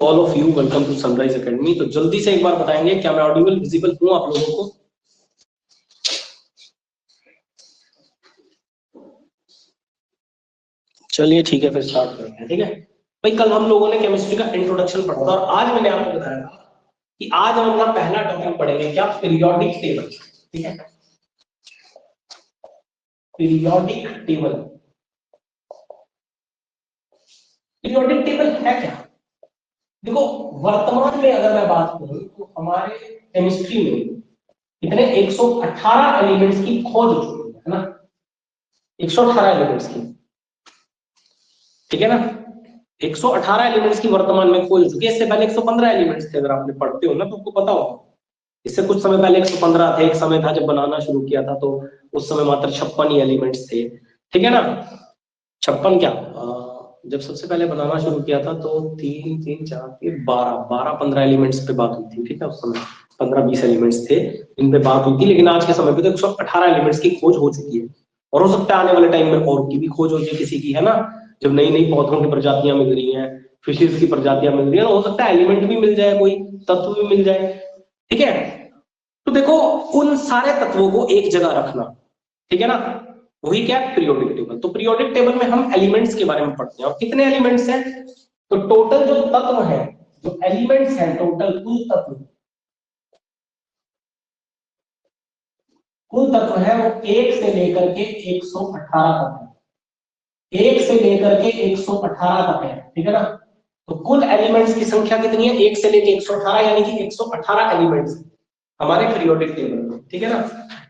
All of you welcome to Sunrise Academy. तो जल्दी से एक बार बताएंगे क्या मैं ऑडिबल विजिबल हूं आप लोगों को? चलिए ठीक है, फिर स्टार्ट करते हैं। ठीक है भाई, कल हम लोगों ने केमिस्ट्री का इंट्रोडक्शन पढ़ा था और आज मैंने आपको बताया था कि आज हम अपना पहला टॉपिक पढ़ेंगे, क्या? Periodic table. ठीक है, पीरियोडिक टेबल। पीरियोडिक टेबल है क्या? देखो, वर्तमान में अगर मैं बात करूं तो हमारे केमिस्ट्री में कितने 118 एलिमेंट्स की खोज हो चुकी है ना? 118 एलिमेंट्स की, ठीक है ना? 118 एलिमेंट्स की वर्तमान में खोज हो चुकी है। इससे पहले 115 एलिमेंट्स थे, अगर आपने पढ़ते हो ना तो आपको पता होगा। इससे कुछ समय पहले 115 थे। एक समय था जब बनाना शुरू किया था तो उस समय मात्र 56 ही एलिमेंट्स थे, ठीक है ना? 56 क्या, जब सबसे पहले बनाना शुरू किया था तो 3 3 4 3 12 12 15 एलिमेंट्स पे बात हुई थी। ठीक है, उस समय 15-20 एलिमेंट्स थे इन पे बात हुई थी, लेकिन आज के समय पे तो 118 एलिमेंट्स की खोज हो चुकी है। और हो सकता है आने वाले टाइम में और की भी खोज हो जाए किसी की, है ना? जब नई नई पौधों की प्रजातियां मिल रही हैं, फिशेज की प्रजातियां मिल रही है, तो हो सकता है एलिमेंट भी मिल जाए, कोई तत्व भी मिल जाए। ठीक है, तो देखो, उन सारे तत्वों को एक जगह रखना, ठीक है ना, वही क्या? Periodic table. तो पीरियोडिक टेबल में हम एलिमेंट्स के बारे में पढ़ते हैं। और कितने एलिमेंट्स हैं? तो टोटल जो तत्व है, जो एलिमेंट्स हैं, टोटल कुल तत्व है वो 1 से लेकर के 118 तक है। 1 से लेकर के 118 तक है, ठीक है ना? तो कुल एलिमेंट्स की संख्या कितनी है? 1 से लेकर 118, यानी कि 118 एलिमेंट्स हमारे पीरियोडिक टेबल में, ठीक है ना?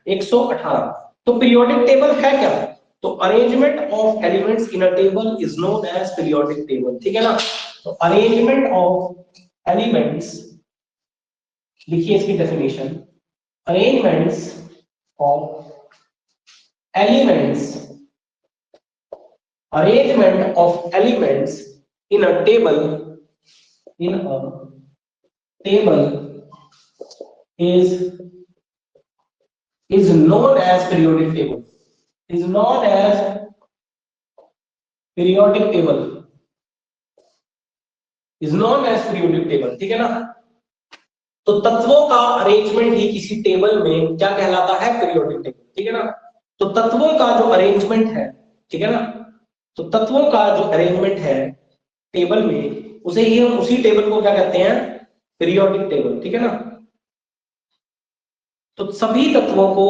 118। तो पीरियोडिक टेबल है क्या? तो arrangement of elements in a table is known as periodic table, ठीक है ना? तो अरेंजमेंट ऑफ एलिमेंट्स, लिखिए इसकी definition. Arrangements of elements, arrangement of elements in a table, in a table is known as periodic table, is known as periodic table, is known as periodic table, ठीक है ना? तो तत्वों का arrangement ही किसी table में क्या कहलाता है? पीरियोडिक टेबल, ठीक है ना? तो तत्वों का जो अरेंजमेंट है, ठीक है ना, तो तत्वों का जो अरेंजमेंट है टेबल में, उसे ही हम उसी टेबल को क्या कहते हैं? पीरियोडिक टेबल, ठीक है ना? तो सभी तत्वों को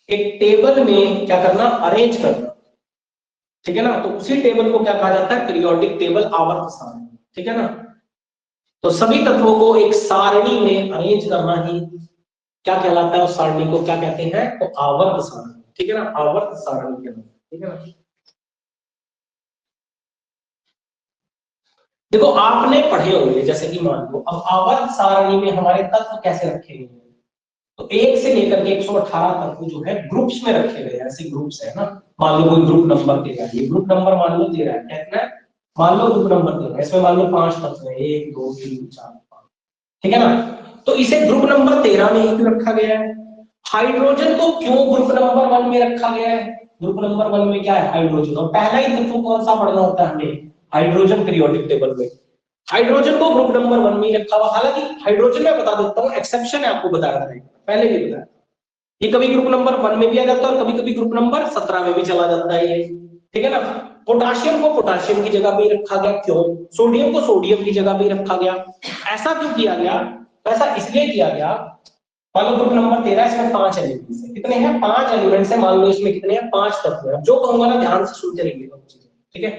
एक टेबल में क्या करना? अरेंज करना, ठीक है ना? तो उसी टेबल को क्या कहा जाता है? पीरियोडिक टेबल, आवर्त सारणी, ठीक है ना? तो सभी तत्वों को एक सारणी में अरेंज करना ही क्या कहलाता है? उस सारणी को क्या कहते हैं? तो आवर्त सारणी, ठीक है ना? आवर्त सारणी कहलाता है, ठीक है ना? देखो, आपने पढ़े होंगे, जैसे कि मान लो अब आवर्त सारणी में हमारे तत्व कैसे रखे गए हैं, तो 1 से लेकर के 118 तत्व जो है ग्रुप्स में रखे गए हैं। ऐसे ग्रुप्स है ना, मान लो कोई ग्रुप नंबर 13 है, ये ग्रुप नंबर मान लो 13 है, कितना है? मान लो ग्रुप नंबर 13 है, इसमें मान लो 5 तत्व है, 1 2 3 4 5, ठीक है ना? तो इसे ग्रुप नंबर 13 में ही क्यों रखा गया है? हाइड्रोजन को क्यों ग्रुप नंबर 1 में रखा गया है? ग्रुप नंबर 1 में क्या है? हाइड्रोजन। और पहला ही तत्व कौन सा पढ़ना होता है हमें? हाइड्रोजन, पीरियोडिक टेबल में। हाइड्रोजन को ग्रुप नंबर 1 में ही रखा हुआ। हालांकि हाइड्रोजन में बता देता हूं, एक्सेप्शन है, आपको बताया था पहले भी बताया, ये कभी ग्रुप नंबर 1 में भी आ जाता है और कभी कभी ग्रुप नंबर 17 में भी चला जाता है ये, ठीक है ना? पोटाशियम को पोटाशियम की जगह पे रखा गया, क्यों? सोडियम को सोडियम की जगह पे रखा गया। ऐसा क्यों किया गया? ऐसा इसलिए किया गया, मान लो ग्रुप नंबर 13, इसमें 5 एलिमेंट्स है। कितने हैं? 5 एलिमेंट्स है। मान लो इसमें कितने हैं? 5 तत्व है। जो कहूंगा ना ध्यान से सुनते रहिएगा, ठीक है?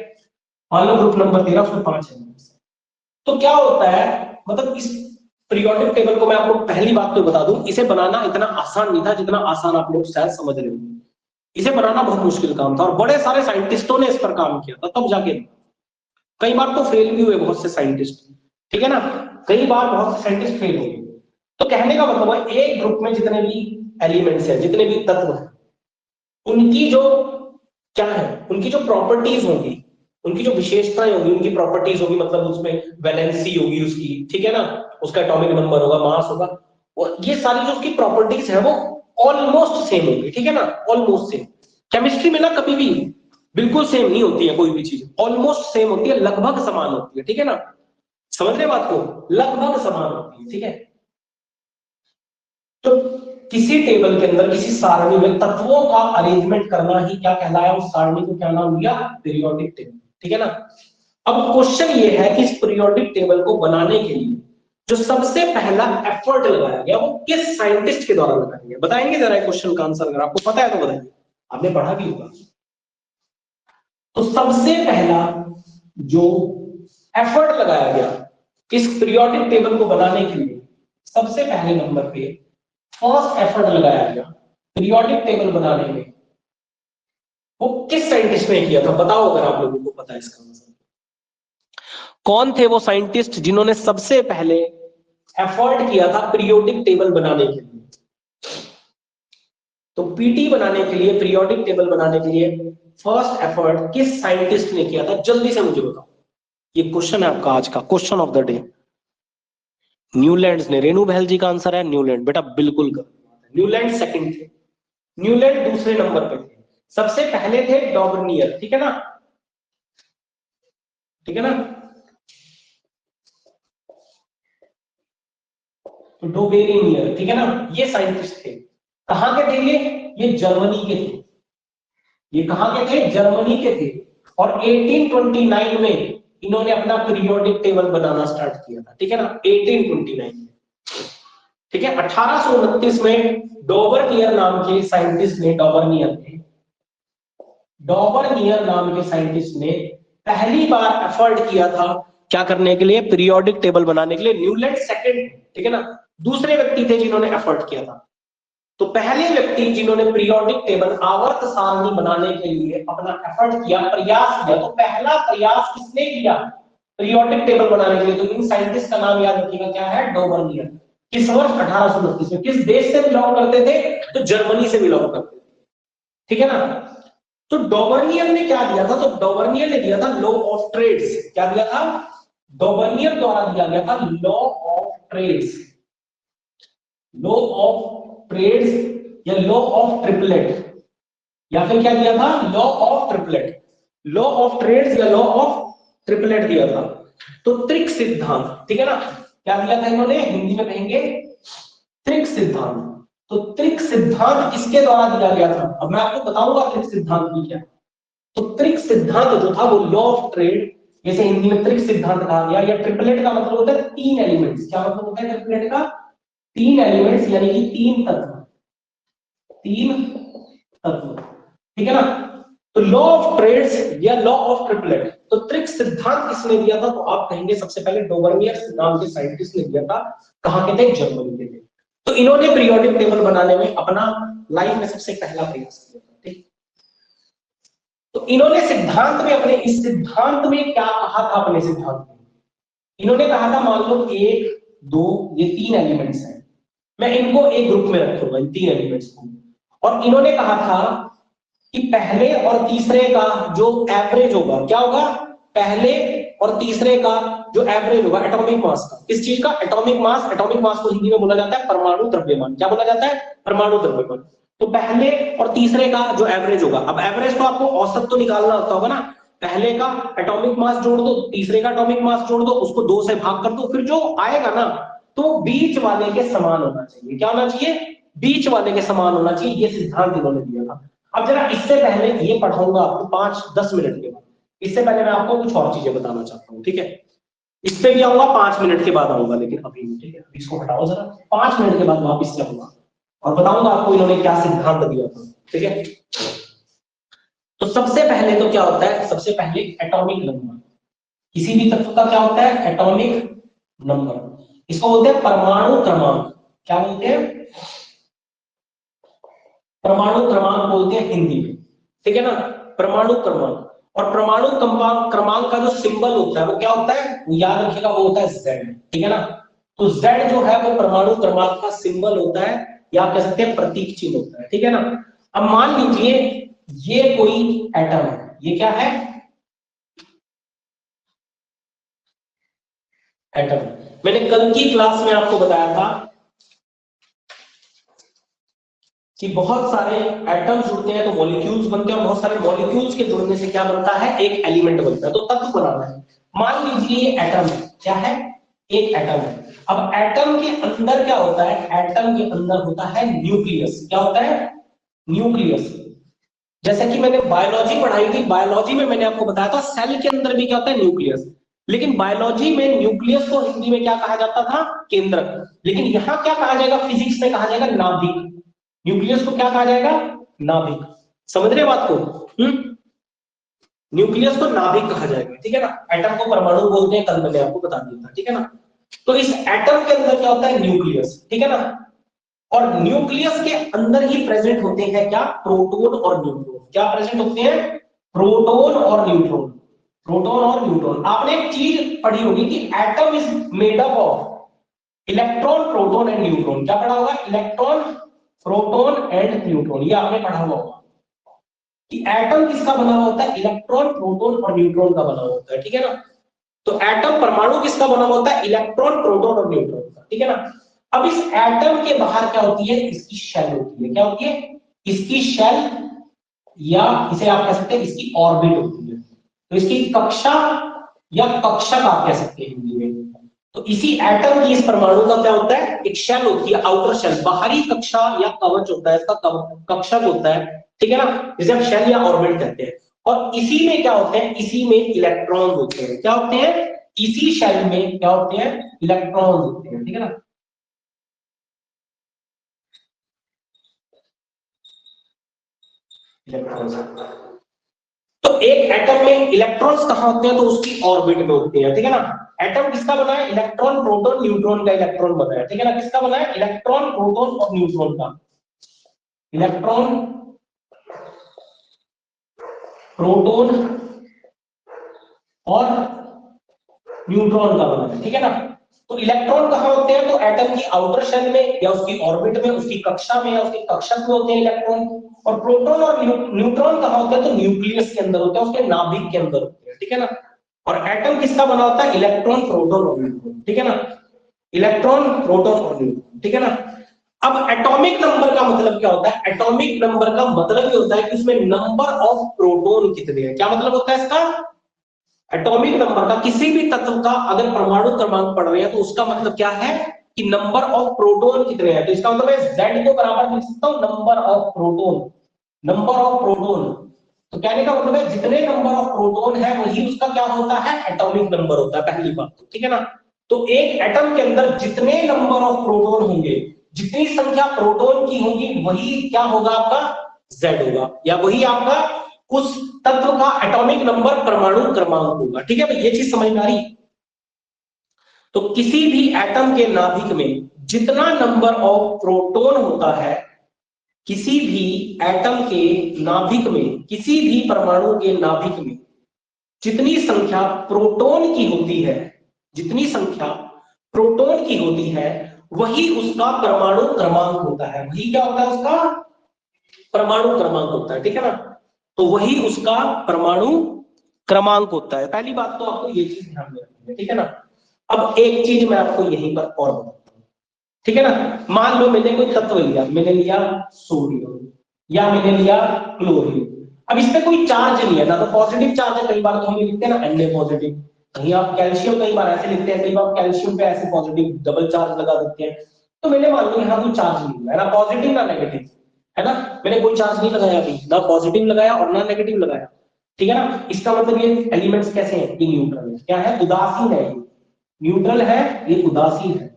मान लो ग्रुप नंबर 13, उसमें 5 एलिमेंट्स। तो क्या होता है, मतलब इस पीरियोडिक टेबल को मैं आपको पहली बात तो बता दूं, इसे बनाना इतना आसान नहीं था जितना आसान आप लोग शायद समझ रहे हो। इसे बनाना बहुत मुश्किल काम था और बड़े सारे साइंटिस्टों ने इस पर काम किया था, तब जाके। कई बार तो फेल भी हुए बहुत से साइंटिस्ट, ठीक है ना? कई बार बहुत से साइंटिस्ट फेल हुए। तो कहने का मतलब है, एक ग्रुप में जितने भी एलिमेंट्स हैं, जितने भी तत्व हैं, उनकी जो क्या है, उनकी जो प्रॉपर्टीज होंगी, उनकी जो विशेषताएं होंगी, उनकी प्रॉपर्टीज होगी, मतलब उसमें वैलेंसी होगी उसकी, ठीक है ना? उसका एटॉमिक नंबर होगा, मास होगा, और ये सारी जो उसकी प्रॉपर्टीज है वो ऑलमोस्ट सेम होगी, ठीक है ना? Almost same. केमिस्ट्री में ना कभी भी बिल्कुल सेम नहीं होती है कोई भी चीज, ऑलमोस्ट सेम होती है, लगभग समान होती है, ठीक है ना, समझ रहे बात को, लगभग समान होती है, ठीक है। तो किसी टेबल के अंदर, किसी सारणी में तत्वों का अरेंजमेंट करना ही क्या कहलाया, उस सारणी को क्या नाम दिया, पीरियोडिक टेबल, ठीक है ना। अब क्वेश्चन ये है कि इस पीरियोडिक टेबल को बनाने के लिए जो सबसे पहला एफर्ट लगाया गया वो किस साइंटिस्ट के द्वारा लगाया गया, बताएंगे जरा क्वेश्चन का आंसर, अगर आपको पता है तो बताइए, आपने पढ़ा भी होगा। तो सबसे पहला जो एफर्ट लगाया गया इस पीरियोडिक टेबल को बनाने के लिए, सबसे पहले नंबर पे फर्स्ट एफर्ट लगाया गया पीरियोडिक टेबल बनाने में, वो किस साइंटिस्ट ने किया था, बताओ अगर आप लोगों को पता है इसका आंसर। कौन थे वो साइंटिस्ट जिन्होंने सबसे पहले एफर्ट किया था पीरियोडिक टेबल बनाने के लिए। तो पीटी बनाने के लिए, पीरियोडिक टेबल बनाने के लिए फर्स्ट एफर्ट किस साइंटिस्ट ने किया था, जल्दी से मुझे बताओ। ये क्वेश्चन है आपका आज का question of the day. Newland ने, रेणु बहल जी का आंसर है न्यूलैंड, बेटा बिल्कुल कर, न्यूलैंड सेकंड थे, न्यूलैंड दूसरे नंबर पे थे, सबसे पहले थे डॉबर्नियर, ठीक है ना, ठीक है ना, तो डोबेरिनियर, ठीक है ना, ये साइंटिस्ट थे। कहां के थे ये जर्मनी के थे, ये कहां के थे, जर्मनी के थे। और 1829 में इन्होंने अपना पीरियोडिक टेबल बनाना स्टार्ट किया था, ठीक है ना, 1829 में, ठीक है। 1829 में डॉबर्नियर नाम के साइंटिस्ट ने, डॉबर्नियर नाम के साइंटिस्ट ने पहली बार एफर्ट किया था क्या करने के लिए, पीरियोडिक टेबल बनाने के लिए। न्यूलैंड सेकंड, ठीक है ना, दूसरे व्यक्ति थे जिन्होंने एफर्ट किया था। तो पहले व्यक्ति जिन्होंने पीरियोडिक टेबल, आवर्त सारणी बनाने के लिए अपना एफर्ट किया, प्रयास किया, तो पहला प्रयास किसने किया पीरियोडिक टेबल बनाने के लिए, तो इन साइंटिस्ट का नाम याद रखिएगा, क्या है, डॉबर्नियर। किस वर्ष, 1829 में। किस देश से बिलोंग करते थे, तो जर्मनी से बिलोंग करते थे, ठीक है ना। तो डॉबर्नियर ने क्या दिया था, तो डॉबर्नियर ने दिया था लॉ ऑफ ट्रेड्स, क्या दिया था, डॉबर्नियर द्वारा दिया गया था law of triads, law of triads या लॉ ऑफ ट्रिपलेट, या फिर क्या दिया था, law of triplet, law of triads या लॉ ऑफ ट्रिपलेट दिया था। तो त्रिक सिद्धांत, ठीक है ना, क्या दिया था इन्होंने, हिंदी में कहेंगे त्रिक सिद्धांत। तो त्रिक सिद्धांत किसके द्वारा दिया गया था, अब मैं आपको बताऊंगा त्रिक सिद्धांत की क्या। तो त्रिक सिद्धांत जो था वो लॉ ऑफ ट्रेड, जैसे हिंदी में त्रिक सिद्धांत कहा गया, या ट्रिपलेट का मतलब होता है तीन एलिमेंट्स, क्या मतलब होता है ट्रिपलेट का, तीन एलिमेंट्स यानी कि तीन तत्व, तीन तत्व, ठीक है ना। तो लॉ ऑफ ट्रेड्स या लॉ ऑफ ट्रिपलेट, तो त्रिक सिद्धांत किसने दिया था, तो आप कहेंगे सबसे पहले डॉबर्नियर नाम के साइंटिस्ट ने दिया था। कहां के थे, जर्मनी के थे। तो इन्होंने पीरियोडिक टेबल बनाने में अपना लाइफ में सबसे पहला प्रयास किया था, ठीक। तो इन्होंने सिद्धांत में, अपने इस सिद्धांत में क्या कहा था, अपने सिद्धांत में इन्होंने कहा था, मान लो एक दो ये तीन एलिमेंट्स हैं, मैं इनको एक ग्रुप में रखूंगा, इन तीन एलिमेंट्स को। और इन्होंने कहा था कि पहले और तीसरे का जो एवरेज होगा, क्या होगा, पहले और तीसरे का जो एवरेज होगा एटॉमिक मास का, किस चीज का, एटॉमिक मास। एटॉमिक मास को हिंदी में बोला जाता है परमाणु द्रव्यमान, क्या बोला जाता है, परमाणु द्रव्यमान। तो पहले और तीसरे का जो एवरेज होगा, अब एवरेज तो आपको औसत तो निकालना होता होगा ना, पहले का एटॉमिक मास जोड़ दो, तीसरे का एटॉमिक मास जोड़ दो, उसको 2 से भाग कर दो, फिर जो आएगा ना, तो बीच वाले के समान होना चाहिए, क्या होना चाहिए, बीच वाले के समान होना चाहिए। ये सिद्धांत इन्होंने दिया था। अब जरा इससे पहले ये पढ़ाऊंगा आपको 5-10 मिनट के बाद, इससे पहले मैं आपको कुछ और चीजें बताना चाहता हूँ, ठीक है। इस पे भी आऊंगा 5 मिनट के बाद आऊंगा, लेकिन अभी ठीक है, इसको हटाओ जरा, 5 मिनट के बाद वापिस से आऊंगा और बताऊंगा आपको इन्होंने क्या सिद्धांत दिया था, ठीक है। तो सबसे पहले तो क्या होता है, सबसे पहले एटॉमिक नंबर, किसी भी तत्व का क्या होता है, एटॉमिक नंबर, इसको बोलते हैं परमाणु क्रमांक, क्या बोलते हैं, परमाणु क्रमांक बोलते हैं हिंदी में, ठीक है ना, परमाणु क्रमांक। और परमाणु क्रमांक का जो सिंबल होता है वो क्या होता है, वो याद रखिएगा, वो होता है Z, ठीक है ना। तो Z जो है वो परमाणु क्रमांक का सिंबल होता है, या कह सकते हैं प्रतीक चिन्ह होता है, ठीक है ना। अब मान लीजिए ये कोई एटम है, ये क्या है, एटम। मैंने कल की क्लास में आपको बताया था कि बहुत सारे एटम्स जुड़ते हैं तो मॉलिक्यूल्स बनते हैं, और बहुत सारे मॉलिक्यूल्स के जुड़ने से क्या बनता है, एक एलिमेंट बनता है। तो तत्व बनाना है। मान लीजिए ये एटम है, क्या है, एक एटम है। अब एटम के अंदर क्या होता है, एटम के अंदर होता है न्यूक्लियस। क्या होता है, न्यूक्लियस। जैसे कि मैंने बायोलॉजी पढ़ाई थी, बायोलॉजी में मैंने आपको बताया था सेल के अंदर भी क्या होता है, न्यूक्लियस। लेकिन बायोलॉजी में न्यूक्लियस को हिंदी में क्या कहा जाता था, केंद्रक। लेकिन यहां क्या कहा जाएगा, फिजिक्स में कहा जाएगा नाभिक। न्यूक्लियस को क्या कहा जाएगा, नाभिक। समझ रहे बात को? न्यूक्लियस को नाभिक कहा जाएगा, ठीक है ना। एटम को परमाणु बोलते हैं, कल मैंने आपको बता दिया था, ठीक है ना। तो इस एटम के अंदर क्या होता है, न्यूक्लियस, ठीक है ना। और न्यूक्लियस के अंदर ही प्रेजेंट होते हैं क्या, प्रोटॉन और न्यूट्रॉन। क्या प्रेजेंट होते हैं, प्रोटॉन और न्यूट्रॉन। प्रोटॉन और न्यूट्रॉन। आपने एक चीज पढ़ी होगी कि atom is made up of electron, proton and neutron. क्या पढ़ा होगा, इलेक्ट्रॉन, प्रोटॉन एंड न्यूट्रॉन। ये आपने पढ़ा हुआ होगा कि एटम किसका बना हुआ होता है, इलेक्ट्रॉन, प्रोटॉन और न्यूट्रॉन का बना हुआ होता है, ठीक है ना। तो एटम, परमाणु किसका बना हुआ होता है, इलेक्ट्रॉन, प्रोटॉन और न्यूट्रॉन का, ठीक है ना। अब इस एटम के बाहर क्या होती है, इसकी शेल होती है। क्या होती है, इसकी शेल, या इसे आप कह सकते हैं इसकी ऑर्बिट होती है। तो इसकी कक्षा या कक्षक आप कह सकते हैं हिंदी में। तो इसी एटम की, इस परमाणु का क्या होता है, एक शेल होती है, आउटर शेल, बाहरी कक्षा या कवच होता है, इसका कक्षक होता है, ठीक है ना, जिसे हम शेल या ऑर्बिट कहते हैं। और इसी में क्या होते हैं, इसी में इलेक्ट्रॉन होते हैं। क्या होते हैं, इसी शेल में क्या होते हैं, इलेक्ट्रॉन होते हैं, ठीक है ना। इलेक्ट्रॉन। तो एक एटम में इलेक्ट्रॉन्स कहां होते हैं, तो उसकी ऑर्बिट में होते हैं, ठीक है ना। एटम किसका बना है, इलेक्ट्रॉन, प्रोटॉन, न्यूट्रॉन का इलेक्ट्रॉन बना है, ठीक है ना। किसका बना है, इलेक्ट्रॉन, प्रोटॉन और न्यूट्रॉन का। इलेक्ट्रॉन, प्रोटॉन और न्यूट्रॉन का बना है, ठीक है ना। तो इलेक्ट्रॉन कहां होते हैं, तो एटम की आउटर शेल में या उसकी ऑर्बिट में, उसकी कक्षा में या उसके कक्षक में होते हैं इलेक्ट्रॉन। और प्रोटॉन और न्यूट्रॉन कहां होते हैं, तो न्यूक्लियस के अंदर होते हैं, उसके नाभिक के अंदर होते हैं, ठीक है ना। और एटम किसका बना होता है, इलेक्ट्रॉन, प्रोटॉन और न्यूट्रॉन, ठीक है ना। इलेक्ट्रॉन, प्रोटॉन और न्यूट्रॉन, ठीक है ना। अब एटॉमिक नंबर का मतलब क्या होता है, एटॉमिक नंबर का मतलब ये होता है कि उसमें नंबर ऑफ प्रोटॉन कितने हैं। क्या मतलब होता है इसका, एटॉमिक नंबर का, किसी भी तत्व का अगर परमाणु क्रमांक पढ़ रहे हैं तो उसका मतलब क्या है कि नंबर ऑफ प्रोटॉन कितने हैं। तो इसका मतलब है Z को बराबर लिख सकता हूं number of proton, number of proton. तो कहने का मतलब है जितने नंबर ऑफ प्रोटॉन है वही उसका क्या होता है, एटॉमिक नंबर होता है, पहली बात तो, ठीक है ना। तो एक एटम के अंदर जितने नंबर ऑफ प्रोटॉन होंगे, जितनी संख्या प्रोटॉन की होगी, वही क्या होगा आपका, Z होगा, या वही आपका उस तत्व का एटॉमिक नंबर, परमाणु क्रमांक होगा, ठीक है भाई। ये चीज समझ में आ रही। तो किसी भी एटम के नाभिक में जितना नंबर ऑफ प्रोटॉन होता है, किसी भी एटम के नाभिक में, किसी भी परमाणु के नाभिक में जितनी संख्या प्रोटॉन की होती है, जितनी संख्या प्रोटॉन की होती है, वही उसका परमाणु क्रमांक होता है। वही क्या होता है, उसका परमाणु क्रमांक होता है, ठीक है ना। तो वही उसका परमाणु क्रमांक होता है। पहली बात तो आपको ये चीज ध्यान में रखनी है, ठीक है ना। अब एक चीज मैं आपको यहीं पर और बताता हूं, ठीक है ना। मान लो मैंने कोई तत्व लिया, मैंने लिया सोडियम या मैंने लिया क्लोरीन। अब इस पे कोई चार्ज नहीं है ना, तो पॉजिटिव चार्ज है, कई बार तो हम लिखते हैं ना Na पॉजिटिव। कहीं आप कैल्शियम कई बार ऐसे लिखते हैं, कई बार कैल्शियम पे ऐसे पॉजिटिव डबल चार्ज लगा देते हैं। तो मैंने मान लो यहाँ कोई चार्ज नहीं है ना, पॉजिटिव ना नेगेटिव, है ना। मैंने कोई चार्ज नहीं लगाया अभी, ना पॉजिटिव लगाया और ना नेगेटिव लगाया, ठीक है ना। इसका मतलब ये एलिमेंट्स कैसे हैं, ये न्यूट्रल है। क्या है, उदासीन है, न्यूट्रल है, ये उदासीन है।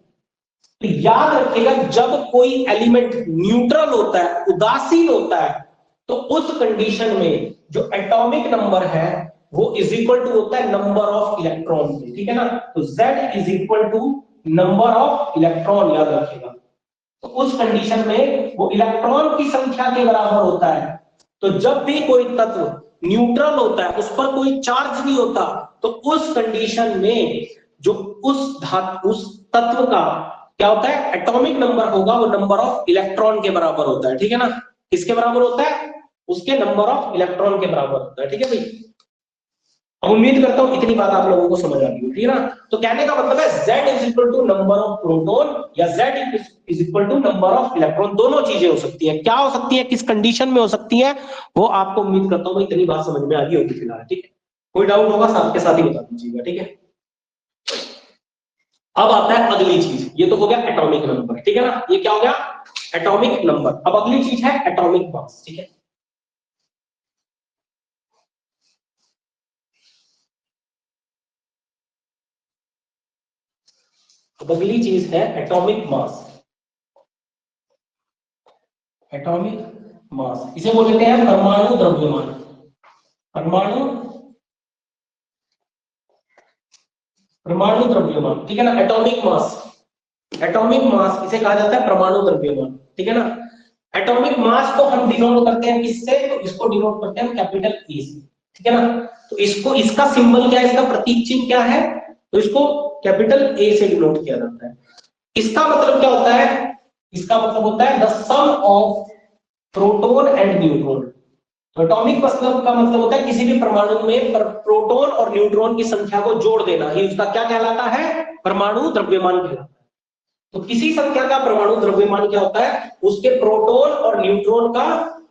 तो याद रखिएगा जब कोई एलिमेंट न्यूट्रल होता है, उदासीन होता है, तो उस कंडीशन में जो एटॉमिक नंबर है वो इज इक्वल टू होता है नंबर ऑफ इलेक्ट्रॉन, ठीक है ना। तो Z is equal to number of electron, याद रखिएगा। तो उस कंडीशन में वो इलेक्ट्रॉन की संख्या के बराबर होता है। तो जब भी कोई तत्व न्यूट्रल होता है, उस पर कोई चार्ज नहीं होता, तो उस कंडीशन में जो उस तत्व का क्या होता है, एटॉमिक नंबर होगा, वो नंबर ऑफ इलेक्ट्रॉन के बराबर होता है, ठीक है ना। किसके बराबर होता है, उसके नंबर ऑफ इलेक्ट्रॉन के बराबर होता है, ठीक है भाई। अब उम्मीद करता हूं इतनी बात आप लोगों को समझ आ गई होगी ना। तो कहने का मतलब है Z is equal to number of proton या Z is equal to number of electron, दोनों चीजें हो सकती है। क्या हो सकती है, किस कंडीशन में हो सकती है, वो आपको उम्मीद करता हूं इतनी बात समझ में आ गई होगी फिलहाल। ठीक है, कोई डाउट होगा साथ के साथ ही बता दीजिएगा। ठीक है, अब आता है अगली चीज, ये तो हो गया एटॉमिक नंबर, ठीक है ना, ये क्या हो गया एटॉमिक नंबर। अब अगली चीज है एटॉमिक मास। ठीक है, अब अगली चीज है एटॉमिक मास। एटॉमिक मास इसे बोल देते हैं परमाणु द्रव्यमान। परमाणु परमाणु द्रव्यमान, ठीक है ना, एटॉमिक मास। एटॉमिक मास इसे कहा जाता है परमाणु द्रव्यमान। ठीक है ना, एटॉमिक मास को हम डिनोट करते हैं किससे, तो इसको डिनोट करते हैं कैपिटल ए से। ठीक है ना, तो इसको, इसका सिंबल क्या है, इसका प्रतीक चिन्ह क्या है, तो इसको कैपिटल ए से डिनोट किया जाता है। इसका मतलब क्या होता है, इसका मतलब होता है the sum of proton and neutron. तो एटॉमिक मतलब का मतलब होता है किसी भी परमाणु में प्रोटॉन और न्यूट्रॉन की संख्या को जोड़ देना ही उसका क्या कहलाता है, परमाणु द्रव्यमान कहलाता है। तो किसी संख्या का परमाणु द्रव्यमान क्या होता है, उसके प्रोटॉन और न्यूट्रॉन का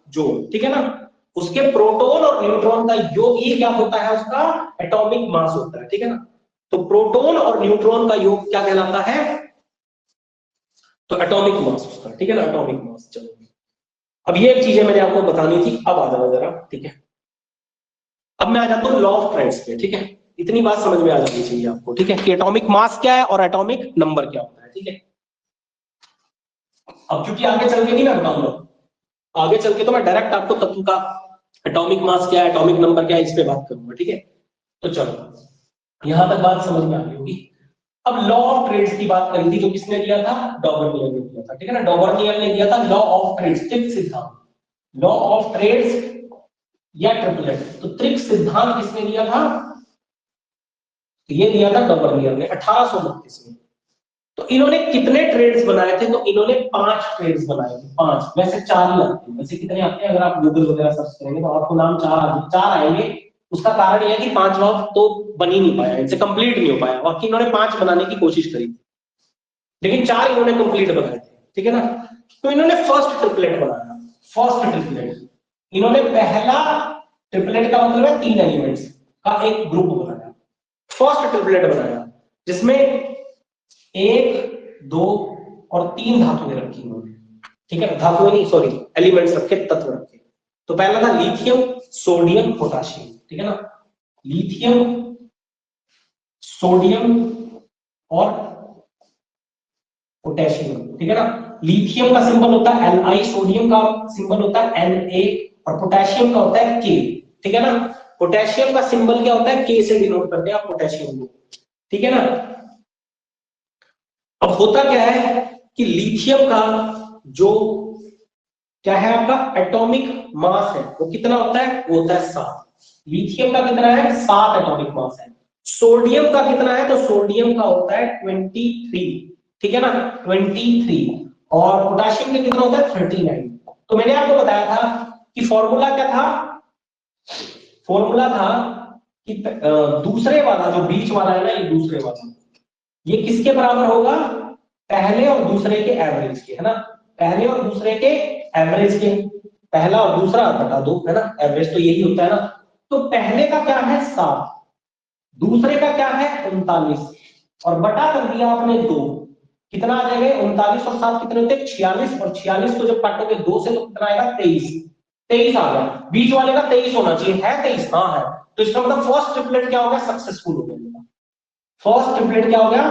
जोड़। ठीक है ना, उसके प्रोटॉन और न्यूट्रॉन का योग ही क्या होता है, उसका एटॉमिक मास होता है। ठीक है ना, तो प्रोटॉन और न्यूट्रॉन का योग क्या कहलाता है, तो एटॉमिक मास उसका। ठीक है ना, एटॉमिक मास। चलो अब ये चीजें मैंने आपको बतानी थी, अब आ जाओ जरा। ठीक है, अब मैं आ जाता हूँ लॉ ऑफ ट्रेंड्स पे। ठीक है, इतनी बात समझ में आ जानी चाहिए आपको। ठीक है, कि एटॉमिक मास क्या है और एटॉमिक नंबर क्या होता है। ठीक है, अब क्योंकि आगे चल के नहीं मैं बताऊंगा, आगे चल के तो मैं डायरेक्ट आपको तत्व का एटॉमिक मास क्या है, एटॉमिक नंबर क्या है, इस पे बात करूंगा। ठीक है, तो चलो यहां तक बात समझ में आ गई होगी। अब लॉ ऑफ ट्रेड्स की बात करी थी, जो किसने दिया था, डॉबर्नियर ने दिया था। ठीक है ना, डॉबर्नियर ने दिया था लॉ ऑफ ट्रेड्स, त्रिक सिद्धांत। लॉ ऑफ ट्रेड्स या ट्रिपलेट, तो त्रिक सिद्धांत किसने दिया था, ये दिया था डॉबर्नियर ने 1829 में। तो इन्होंने कितने ट्रेड्स बनाए थे, तो इन्होंने 5 ट्रेड्स बनाए थे। 5, वैसे 4 ही आते हैं, वैसे कितने आते हैं अगर आप गूगल वगैरह सर्च करेंगे तो आपको नाम 4 आएंगे। उसका कारण यह है कि 5वां तो बन ही नहीं पाया, इनसे कंप्लीट नहीं हो पाया, बाकी इन्होंने 5 बनाने की कोशिश करी, लेकिन 4 इन्होंने कंप्लीट बनाए थे। ठीक है ना, तो इन्होंने फर्स्ट ट्रिपलेट बनाया। फर्स्ट ट्रिपलेट, इन्होंने पहला ट्रिपलेट का मतलब है 3 एलिमेंट्स का एक ग्रुप बनाया, फर्स्ट ट्रिपलेट बनाया, जिसमें 1, 2 और 3 धातुएं रखी उन्होंने। ठीक है, धातुएं नहीं, सॉरी, एलिमेंट्स रखे, तत्व रखे। तो पहला था लिथियम, सोडियम, पोटाशियम। ठीक है ना, लिथियम, सोडियम और पोटेशियम। ठीक है ना, लिथियम का सिंबल होता है Li, सोडियम का सिंबल होता है Na और पोटेशियम का होता है K। ठीक है ना, पोटेशियम का सिंबल क्या होता है, K से डिनोट करते हैं आप पोटेशियम को। ठीक है ना, अब होता क्या है कि लिथियम का जो क्या है आपका एटॉमिक मास है, वो कितना होता है, वो होता है 7। लिथियम का कितना है, 7 एटॉमिक मास है। सोडियम का कितना है, तो सोडियम का होता है 23। ठीक है ना, 23। और पोटेशियम का कितना होता है, 39। तो मैंने आपको बताया था कि फॉर्मूला क्या था, फॉर्मूला था कि दूसरे वाला जो बीच वाला है ना, ये दूसरे वाला, ये किसके बराबर होगा, पहले और दूसरे के एवरेज के, है ना, पहले और दूसरे के एवरेज के, पहला और दूसरा बटा 2, है ना, एवरेज तो यही होता है ना। तो पहले का क्या है 7, दूसरे का क्या है 39, और बटा कर दिया आपने 2, कितना आ जाएगा 39 और 7 कितने होते हैं 46, और 46 को जब काटोगे 2 से तो कितना आएगा 23। 23 आ गया, बीच वाले का 23 होना चाहिए, है 23, हाँ है। तो इसका मतलब फर्स्ट ट्रिपलेट क्या हो गया, सक्सेसफुल हो गया। फर्स्ट ट्रिपलेट क्या हो गया,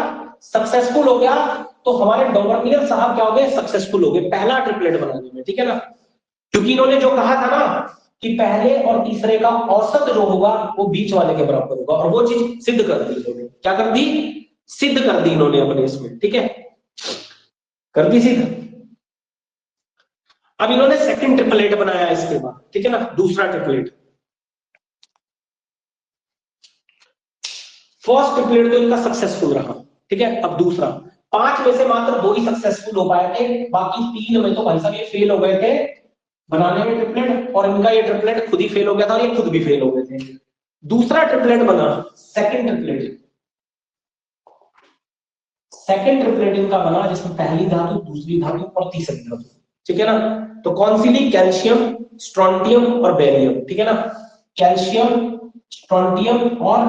सक्सेसफुल हो गया। तो हमारे डॉबर्नियर साहब क्या हो गए, सक्सेसफुल हो गए पहला ट्रिपलेट बनाने में। ठीक है ना, क्योंकि इन्होंने जो कहा था ना कि पहले और तीसरे का औसत जो होगा वो बीच वाले के बराबर होगा, और वो चीज सिद्ध कर दी इन्होंने। क्या कर दी, सिद्ध कर दी इन्होंने अपने इसमें। ठीक है, कर दी सिद्ध। अब इन्होंने सेकंड ट्रिपलेट बनाया इसके बाद। ठीक है ना, दूसरा ट्रिपलेट। फर्स्ट ट्रिपलेट तो इनका सक्सेसफुल रहा। ठीक है, अब दूसरा, 5 में से मात्र 2 ही सक्सेसफुल हो पाए थे, बाकी 3 में तो भाई साहब ये फेल हो गए थे बनाने में ट्रिपलेट, और इनका ये ट्रिपलेट खुद ही फेल हो गया था और ये खुद भी फेल हो गए थे। दूसरा ट्रिपलेट बना, सेकंड ट्रिपलेट, सेकंड ट्रिपलेट इनका बना जिसमें पहली धातु, दूसरी धातु और तीसरी धातु, ठीक है ना। तो कौन सी ली? कैल्शियम, स्ट्रोंटियम और बेरियम, ठीक है ना। कैल्शियम, स्ट्रोंटियम और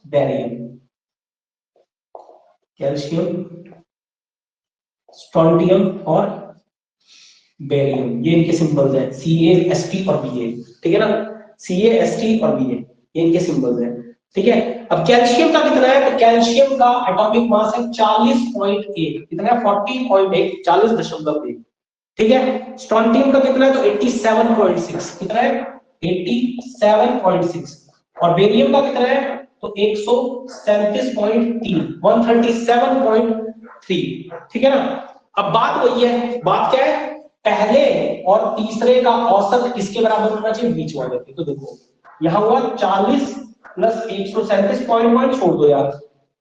बेरियम, कैल्शियम, स्ट्रोंटियम और बेरियम, ये इनके सिंबल्स हैं, CaSt और Ba, ठीक है ना। CaSt और Ba ये इनके सिंबल्स हैं, ठीक है। अब कैल्शियम का कितना है? तो कैल्शियम का एटॉमिक मास है 40.1, कितना है? 40.1, 40.1, ठीक है। स्ट्रोंटियम का कितना है? तो 87.6, कितना है? 87.6। और बेरियम का कितना है? तो 137.3, 137.3, ठीक है ना। अब बात वही है, बात क्या है? पहले और तीसरे का औसत किसके बराबर होना चाहिए? बीच वाले के। तो देखो यहां हुआ 40 प्लस 137.1, छोड़ दो यार,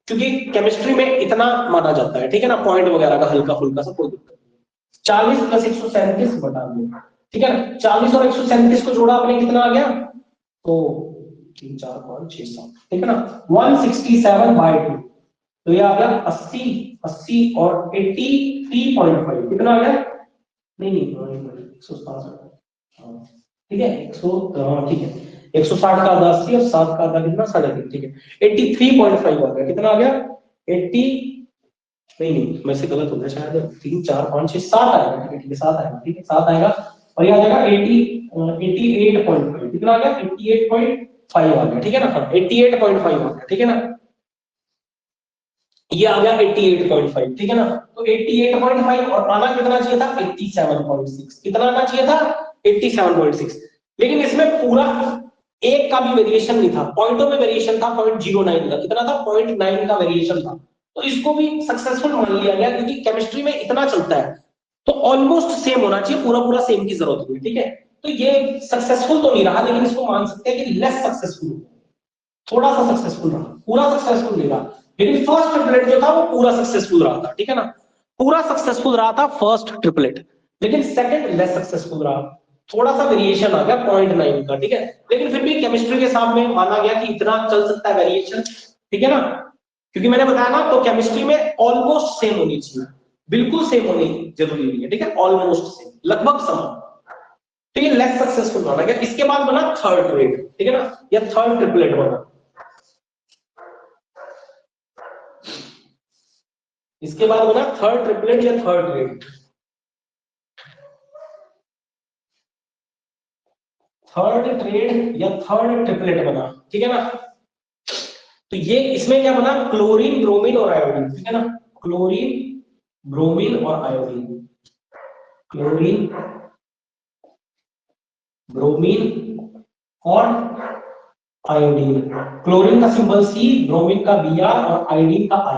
क्योंकि केमिस्ट्री में इतना माना जाता है, ठीक है ना, पॉइंट वगैरह का हल्का फुल्का सा कोई दिक्कत नहीं। 40 प्लस 137 बटा दो, ठीक है ना। 40 और 137 को जोड़ा आपने, कितना आ गया? तो 3 4 5 6 7, ठीक है ना, 167/2। तो ये आ गया 80, 80 और 83.5, कितना आ गया? नहीं नहीं 160, ठीक है 100, ठीक है 160 का आधा 80 और 7 का आधा कितना? 3.5, ठीक है 83.5 आ गया। कितना आ गया? 80, नहीं नहीं मैं से गलत हो गया शायद, 3 4 5 6 7 आएगा, ठीक है 7 आएगा, ठीक है 7 आएगा। और ये आ जाएगा 88.5, कितना आ गया? 88.5 आ गया, ठीक है ना, 88.5 आ गया, ठीक है ना। ये आ गया 88.5, ठीक है ना। तो 88.5 और आना कितना चाहिए था? 87.6, कितना आना चाहिए था? 87.6। लेकिन इसमें पूरा एक का भी वेरिएशन नहीं था, पॉइंटों में वेरिएशन था 0.09 का, कितना था? 0.9 का वेरिएशन था। तो इसको भी सक्सेसफुल मान लिया गया, क्योंकि केमिस्ट्री में इतना चलता है, तो ऑलमोस्ट सेम होना चाहिए, पूरा पूरा सेम की जरूरत नहीं, ठीक है। तो ये सक्सेसफुल तो नहीं रहा, लेकिन इसको मान सकते हैं कि लेस सक्सेसफुल, थोड़ा सा सक्सेसफुल रहा, पूरा सक्सेसफुल नहीं रहा। लेकिन फर्स्ट ट्रिपलेट जो था वो पूरा सक्सेसफुल रहा था, ठीक है ना, पूरा सक्सेसफुल रहा था फर्स्ट ट्रिपलेट। लेकिन सेकंड लेस सक्सेसफुल रहा, थोड़ा सा वेरिएशन आ गया 0.9 का, ठीक है। लेकिन फिर भी केमिस्ट्री के सामने माना गया कि इतना चल सकता है वेरिएशन, ठीक है ना। क्योंकि मैंने बताया ना, तो केमिस्ट्री में ऑलमोस्ट सेम होनी चाहिए, बिल्कुल सेम होनी जरूरी नहीं है, ठीक है, ऑलमोस्ट सेम, लगभग समान। तो ये लेस सक्सेसफुल माना गया। इसके बाद बना थर्ड ट्रिपलेट, ठीक है ना, या थर्ड ट्रिपलेट बना। इसके बाद बना थर्ड ट्रिपलेट या थर्ड ट्रिपलेट, थर्ड ट्रेड या थर्ड ट्रिपलेट बना, ठीक है ना। तो ये इसमें क्या बना? क्लोरीन, ब्रोमीन और आयोडीन, ठीक है ना, क्लोरीन, ब्रोमीन और आयोडीन, क्लोरीन, ब्रोमीन और आयोडीन। क्लोरीन का सिंबल C, ब्रोमीन का Br और आयोडीन का I,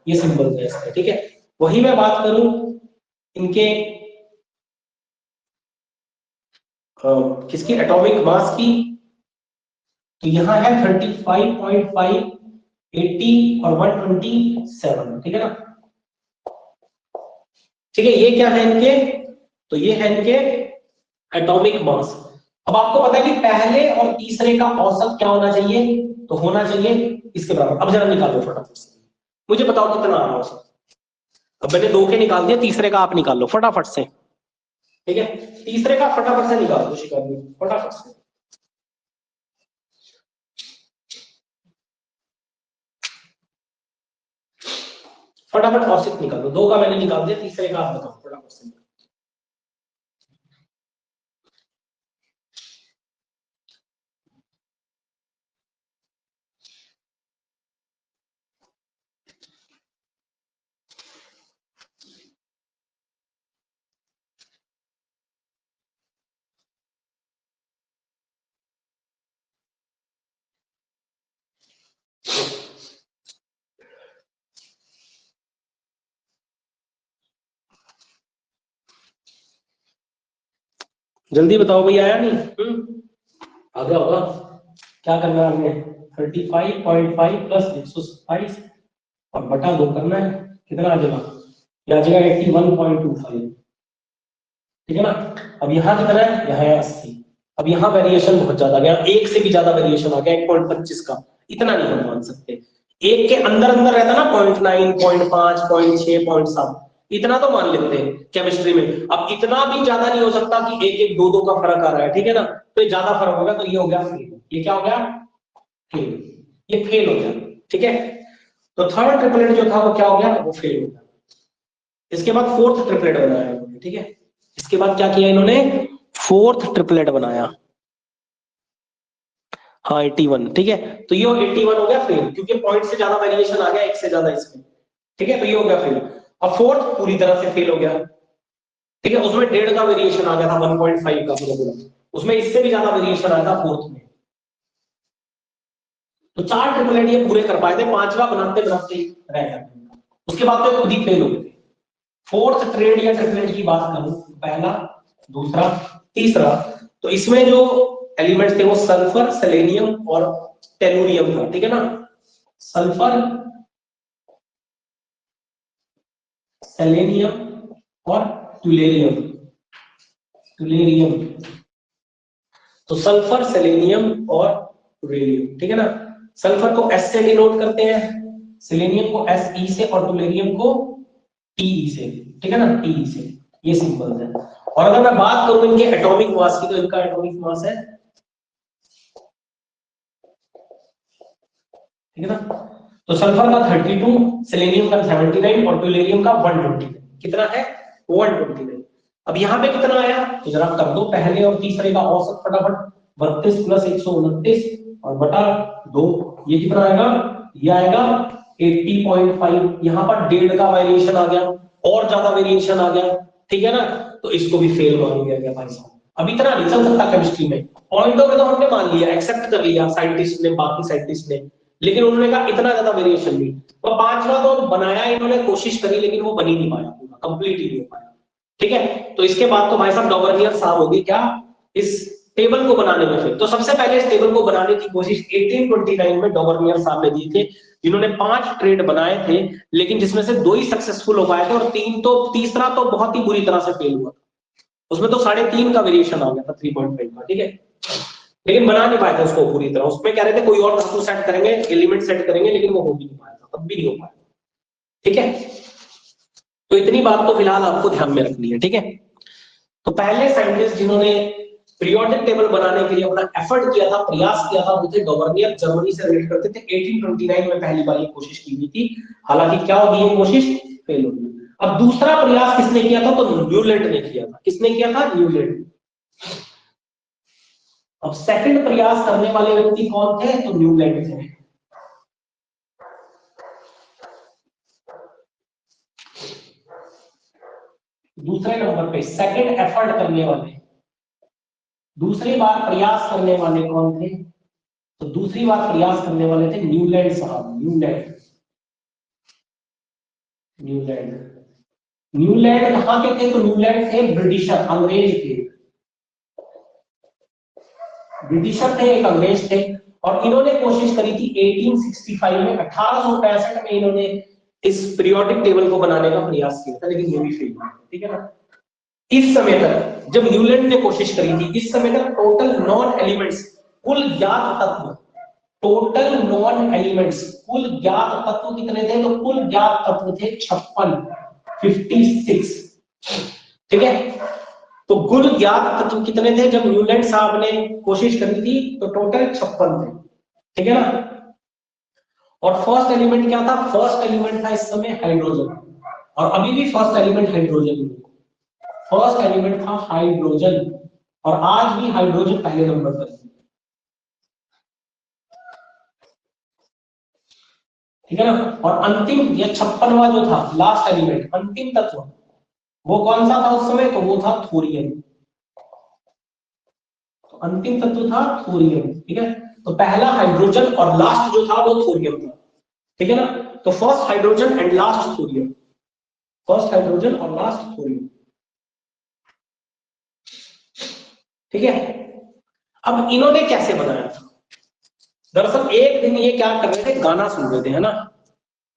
ये सिंबल है इसके, ठीक है। वही मैं बात करूं इनके किसकी? एटॉमिक मास की। तो यहां है 35.5, 80 और 127, ठीक है ना। ठीक है, ये क्या है इनके? तो ये है इनके एटॉमिक मास। अब आपको पता है कि पहले और तीसरे का औसत क्या होना चाहिए? तो होना चाहिए इसके बराबर। अब जरा निकालो फटाफट से, मुझे बताओ कितना आ रहा है औसत। अब मैंने 2 के निकाल दिया, तीसरे का आप निकाल लो फटाफट से, ठीक है। तीसरे का फटाफट से निकाल दो शिकारी, फटाफट से। फटाफट औसत निकाल दो, 2 का मैंने निकाल दिया, तीसरे का आप बताओ फटाफट से। जल्दी बताओ भाई, आया नहीं? आ गया होगा। क्या करना है हमने? 35.5 प्लस 127 और बटा 2 करना है, कितना आ जाएगा? ये आ जाएगा 81.25, ठीक है ना। अब यहाँ कितना है? यहाँ है 80, अब यहाँ वेरिएशन बहुत ज्यादा गया, एक से भी ज्यादा वेरिएशन आ गया, 1.25 का, इतना नहीं हम मान सकते। एक के अंदर अंदर रहता ना 0.9, 0.5, 0.6, 0.7, इतना तो मान लेते हैं केमिस्ट्री में। अब इतना भी ज्यादा नहीं हो सकता कि एक एक दो दो का फर्क आ रहा है, ठीक है ना, तो ये ज्यादा फर्क होगा, तो ये हो गया फेल। ये क्या हो गया? फेल। ये फेल हो गया, ठीक है। तो थर्ड ट्रिपलेट जो था वो क्या हो गया? वो फेल हो गया। इसके बाद फोर्थ ट्रिपलेट बनाया इन्होंने, ठीक है। इसके बाद क्या किया इन्होंने? फोर्थ ट्रिपलेट बनाया, हाँ 81, ठीक है। तो ये 81 हो गया फेल, क्योंकि पॉइंट से ज्यादा वेरिएशन आ गया, एक से ज्यादा इसमें, ठीक है। तो ये हो गया फेल। अब फोर्थ पूरी तरह से फेल हो गया, ठीक है। उसमें 1.5 का वेरिएशन आ गया था, 1.5 का पूरा, उसमें इससे भी ज्यादा वेरिएशन आया था फोर्थ में। तो 4 ट्रिपलेट ये पूरे कर पाए थे, 5वां बनाते बनाते ही रह गया। उसके बाद तो खुद ही फेल हो गए थे। फोर्थ ट्रेड या ट्रिपलेट की बात करूं, पहला, दूसरा, तीसरा, तो इसमें जो एलिमेंट्स थे वो सल्फर, सेलेनियम और टेलुरियम था, ठीक है ना। सल्फर, सेलेनियम और ट्यूलेरियम। ट्यूलेरियम, तो सल्फर, सेलेनियम और ट्यूलेरियम, ठीक है ना। सल्फर को एस से डिनोट करते हैं, सेलेनियम को एस ई से और ट्यूलेरियम को टी ई से, ठीक है ना, टी ई से। ये सिंबल्स है। और अगर मैं बात करूं इनके एटॉमिक मास की, तो इनका एटॉमिक मास है, ठीक है ना। तो सल्फर का 32, सेलेनियम का 79 और ट्यूलेरियम का 129। कितना है? 129। अब यहाँ पे कितना आया तो जरा कर दो, पहले और तीसरे का औसत फटाफट। 32 प्लस 129 और बटा 2, ये कितना आएगा? ये आएगा 80.5। यहाँ पर 1.5 का वेरिएशन आ गया, और ज्यादा वेरिएशन आ गया, ठीक है ना। तो इसको भी फेल मान लिया गया भाई साहब। अब इतना नहीं चल सकता केमिस्ट्री में। पॉइंटों में तो हमने मान लिया, एक्सेप्ट कर लिया साइंटिस्ट ने, बाकी साइंटिस्ट ने, लेकिन उन्होंने कहा इतना ज्यादा वेरिएशन नहीं। तो 5वां तो बनाया इन्होंने, कोशिश करी, लेकिन वो बन ही नहीं पाया, पूरा कंप्लीट ही नहीं हो पाया, ठीक है। तो इसके बाद तो भाई साहब डॉवर्नियर साहब होगी क्या इस टेबल को बनाने में। फिर तो सबसे पहले इस टेबल को बनाने की कोशिश 1829 में डॉवर्नियर साहब ने की थी, जिन्होंने 5 ट्रेड बनाए थे, लेकिन जिसमें से 2 ही सक्सेसफुल हो पाए थे, और तीसरा तो बहुत ही बुरी तरह से फेल हुआ। उसमें तो 3.5 का वेरिएशन आ गया था, 3.5 का, ठीक है। लेकिन बना नहीं पाए थे उसको पूरी तरह। उसमें कह रहे थे कोई और धातु सेट करेंगे, एलिमेंट सेट करेंगे, लेकिन वो हो भी नहीं पाया था, तब भी नहीं हो पाया, ठीक है। तो इतनी बात तो फिलहाल आपको ध्यान में रखनी है, ठीक है। तो पहले साइंटिस्ट जिन्होंने पीरियोडिक टेबल बनाने के लिए अपना एफर्ट किया था, प्रयास किया था, वो थे डॉवर्नियर, जर्मनी से रिलेट करते थे। 1829 में पहली बार ये कोशिश की गई थी, हालांकि क्या होगी ये कोशिश? फेल हो गई। अब दूसरा प्रयास किसने किया था? तो न्यूलैंड ने किया था। किसने किया था? न्यूलैंड। अब सेकंड प्रयास करने वाले व्यक्ति कौन थे? तो न्यूलैंड थे। दूसरे नंबर पे सेकंड एफर्ट करने वाले, दूसरी बार प्रयास करने वाले कौन थे? तो दूसरी बार प्रयास करने वाले थे न्यूलैंड साहब। न्यूलैंड, न्यूलैंड, न्यूलैंड कहां के थे? तो न्यूलैंड थे ब्रिटिशर, अंग्रेज थे। ब्रिटिशर थे, एक अंग्रेज थे। और इन्होंने कोशिश करी थी 1865 में, 1865 में इन्होंने इस पीरियोडिक टेबल को बनाने का प्रयास किया था, लेकिन ये भी फेल हुआ, ठीक है ना। इस समय तक जब न्यूलैंड ने कोशिश करी थी, इस समय तक टोटल नॉन एलिमेंट्स, कुल ज्ञात तत्व, टोटल नॉन एलिमेंट्स, कुल ज्ञात तत्व कितने थे? तो कुल ज्ञात तत्व थे 56, ठीक है। तो कुल ज्ञात तत्व कितने थे जब न्यूलैंड साहब ने कोशिश करी थी? तो टोटल 56 थे, ठीक है ना। और फर्स्ट एलिमेंट क्या था? फर्स्ट एलिमेंट था इस समय हाइड्रोजन, और अभी भी फर्स्ट एलिमेंट हाइड्रोजन ही है। फर्स्ट एलिमेंट था हाइड्रोजन, और आज भी हाइड्रोजन पहले नंबर पर है, ठीक है ना। और अंतिम या 56वां जो था, लास्ट एलिमेंट, अंतिम तत्व, वो कौन सा था उस समय? तो वो था थोरियम। तो अंतिम तत्व था थोरियम, ठीक है। तो पहला हाइड्रोजन और लास्ट जो था वो थोरियम था, ठीक है ना। तो first hydrogen and last thorium, first hydrogen और लास्ट थोरियम, ठीक है। अब इन्होंने कैसे बनाया था? दरअसल एक दिन ये क्या कर रहे थे? गाना सुन रहे थे, है ना,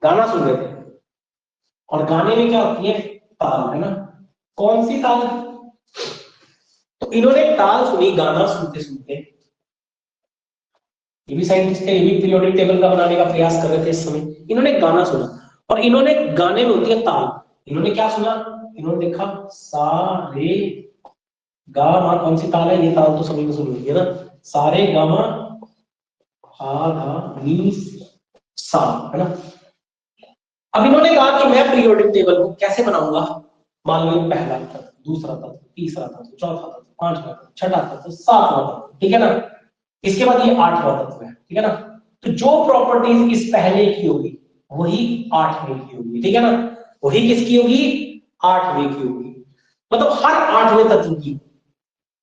गाना सुन रहे थे। और गाने में क्या होती है? ताल, है ना। कौन सी ताल? तो तो इन्होंने ताल सुनी गाना सुनते सुनते, ये भी साइंटिस्ट थे, ये भी पीरियोडिक टेबल का बनाने का प्रयास कर रहे थे इस समय। इन्होंने गाना सुना और इन्होंने गाने में होती है ताल, इन्होंने क्या सुना, इन्होंने देखा सा रे गा मा, कौन सी ताल है, ये ताल तो सभी को सुनी होगी ना, सारे गा मा हा धा नी सा, है ना। अब इन्होंने कहा कि मैं पीरियोडिक टेबल को कैसे बनाऊंगा, मान लो पहला तत्व, दूसरा तत्व, तीसरा तत्व, चौथा तत्व, पांचवा तत्व, छठा तत्व, सातवां तत्व, ठीक है ना। इसके बाद ये आठवां तत्व है, ठीक है ना। तो जो प्रॉपर्टीज इस पहले की होगी वही आठवें की होगी, ठीक है ना। वही किसकी होगी, आठवें की होगी, मतलब हर आठवें तत्व की।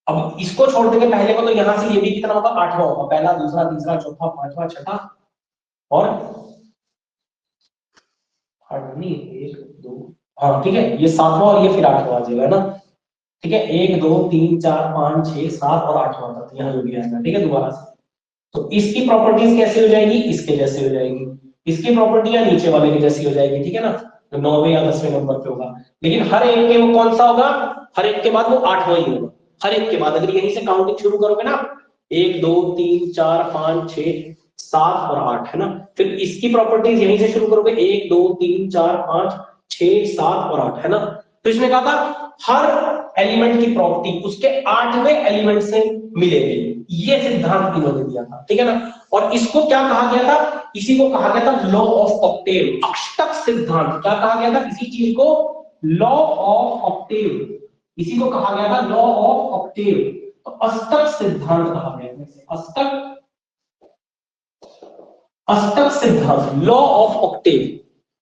अब इसको छोड़ देंगे पहले को, तो यहां से ये भी कितना होगा, आठवां होगा, पहला, दूसरा, तीसरा, चौथा, पांचवा, छठा और नहीं, एक दो, हाँ ठीक है, ये सातवां और ये फिर आठवां आ जाएगा ना, ठीक है। एक दो तीन चार पांच छह सात और आठवां तत्व यहाँ जो भी आएगा, ठीक है, दोबारा से। तो इसकी प्रॉपर्टीज कैसे हो जाएगी, इसके जैसे हो जाएगी, इसकी प्रॉपर्टियां नीचे वाले के जैसी हो जाएगी, ठीक है ना। तो 9वें या 10वें नंबर पे होगा, लेकिन हर एक के वो कौन सा होगा, हर एक के बाद वो आठवां ही होगा, हर एक के बाद। अगर यहीं से काउंटिंग शुरू करोगे ना, 1 2 3 4 5 6 7 और 8, है ना। फिर इसकी प्रॉपर्टीज यहीं से शुरू करोगे, 1 2 3 4 5 6 7 और 8, है ना। तो इसने कहा था हर एलिमेंट की प्रॉपर्टी उसके 8वें एलिमेंट से मिलेगी, ये सिद्धांत इन्होंने दिया था, ठीक है ना। और इसको क्या कहा गया था, इसी को कहा गया था लॉ ऑफ ऑक्टेव, अष्टक सिद्धांत। क्या कहा गया था, इसी चीज को लॉ ऑफ ऑक्टेव, इसी को कहा गया था लॉ ऑफ ऑक्टेव। तो अष्टक सिद्धांत कहा गया, अष्टक अष्टक सिद्धांत, लॉ ऑफ ऑक्टेव।